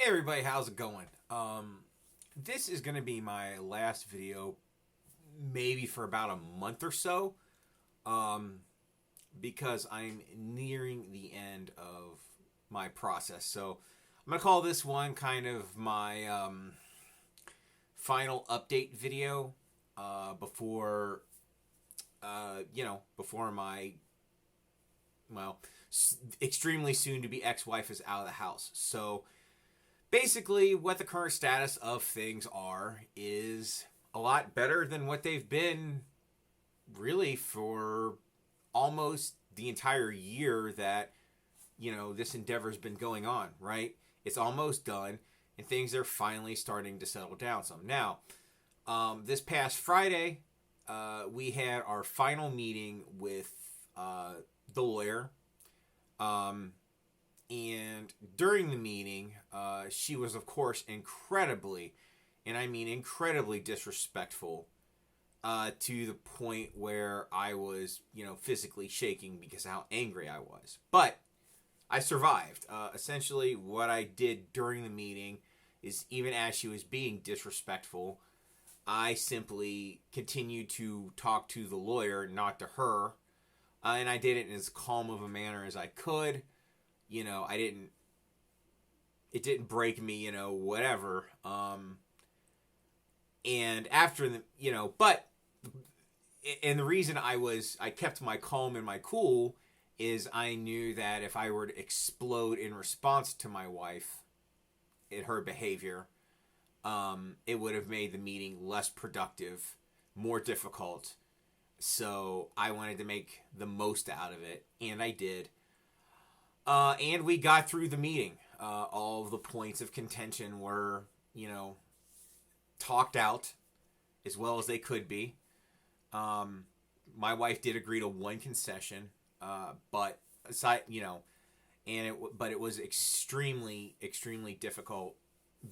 Everybody, how's it going? This is going to be my last video, maybe for about a month or so, because I'm nearing the end of my process. So I'm going to call this one kind of my final update video before, before my, extremely soon to be ex-wife is out of the house. So basically, what the current status of things are is a lot better than what they've been really for almost the entire year that, this endeavor's been going on, right? It's almost done, and things are finally starting to settle down some. Now, this past Friday, we had our final meeting with the lawyer. And during the meeting, she was, of course, incredibly, and I mean incredibly disrespectful, to the point where I was, physically shaking because of how angry I was. But I survived. Essentially, what I did during the meeting is, even as she was being disrespectful, I simply continued to talk to the lawyer, not to her, and I did it in as calm of a manner as I could. It didn't break me, whatever. And after the, and the reason I kept my calm and my cool is I knew that if I were to explode in response to my wife and her behavior, it would have made the meeting less productive, more difficult. So I wanted to make the most out of it, and I did. And we got through the meeting. All of the points of contention were, talked out as well as they could be. My wife did agree to one concession, but aside, but it was extremely, extremely difficult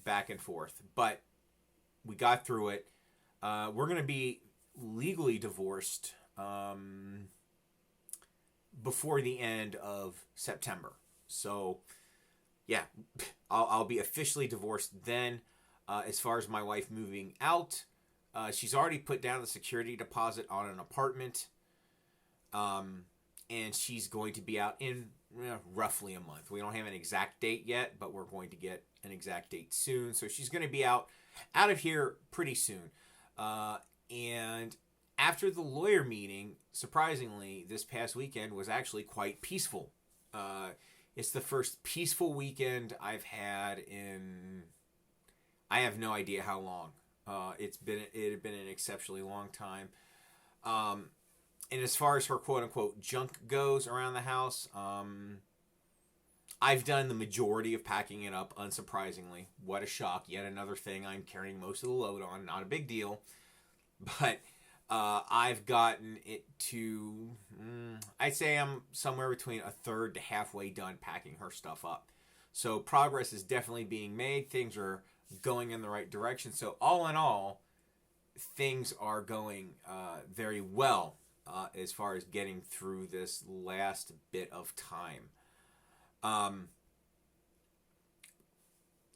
back and forth. But we got through it. We're going to be legally divorced before the end of September. So, yeah, I'll be officially divorced then. As far as my wife moving out, she's already put down the security deposit on an apartment. And she's going to be out in roughly a month. We don't have an exact date yet, but we're going to get an exact date soon. So she's going to be out of here pretty soon. And after the lawyer meeting, surprisingly, this past weekend was actually quite peaceful. It's the first peaceful weekend I've had in, I have no idea how long. It had been an exceptionally long time. And as far as her quote-unquote junk goes around the house, I've done the majority of packing it up, unsurprisingly. What a shock. Yet another thing I'm carrying most of the load on. Not a big deal. But I've gotten it to, I'd say I'm somewhere between a third to halfway done packing her stuff up. So progress is definitely being made. Things are going in the right direction. So all in all, things are going very well as far as getting through this last bit of time.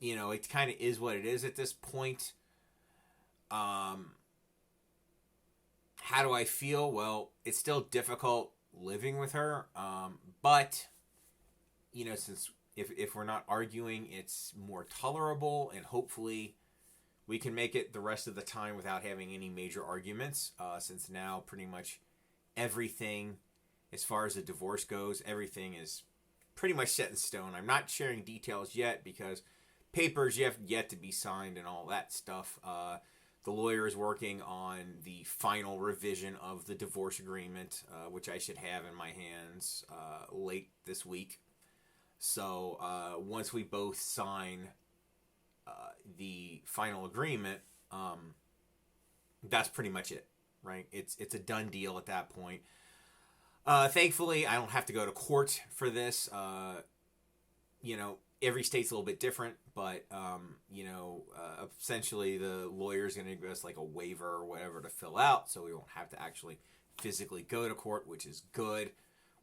It kind of is what it is at this point. How do I feel? Well, it's still difficult living with her. But, since if we're not arguing, it's more tolerable, and hopefully we can make it the rest of the time without having any major arguments, since now pretty much everything, as far as the divorce goes, everything is pretty much set in stone. I'm not sharing details yet because papers have yet to be signed and all that stuff. The lawyer is working on the final revision of the divorce agreement, which I should have in my hands late this week. So once we both sign the final agreement, that's pretty much it, right? It's a done deal at that point. Thankfully, I don't have to go to court for this. Every state's a little bit different, but, essentially the lawyer's going to give us like a waiver or whatever to fill out, so we won't have to actually physically go to court, which is good.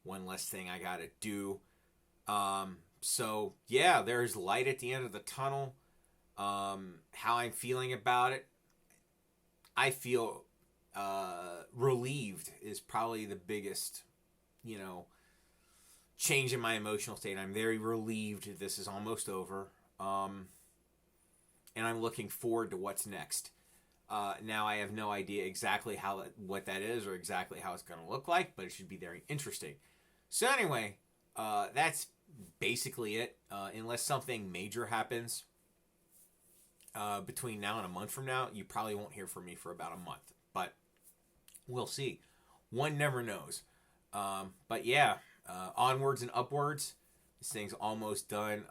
One less thing I got to do. So yeah, there's light at the end of the tunnel. How I'm feeling about it, I feel relieved is probably the biggest, you know, change in my emotional state. I'm very relieved this is almost over, and I'm looking forward to what's next. Now I have no idea exactly what that is or exactly how it's going to look like, but it should be very interesting. So anyway, that's basically it. Unless something major happens between now and a month from now, you probably won't hear from me for about a month. But we'll see. One never knows. But yeah, onwards and upwards. This thing's almost done.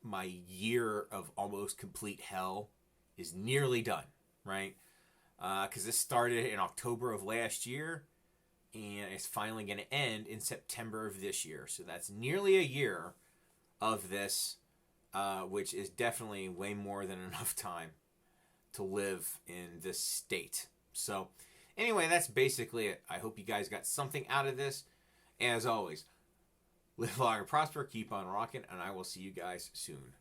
My year of almost complete hell is nearly done, right? Because this started in October of last year, and it's finally going to end in September of this year. So that's nearly a year of this, which is definitely way more than enough time to live in this state. So anyway, that's basically it. I hope you guys got something out of this. As always, live long and prosper, keep on rocking, and I will see you guys soon.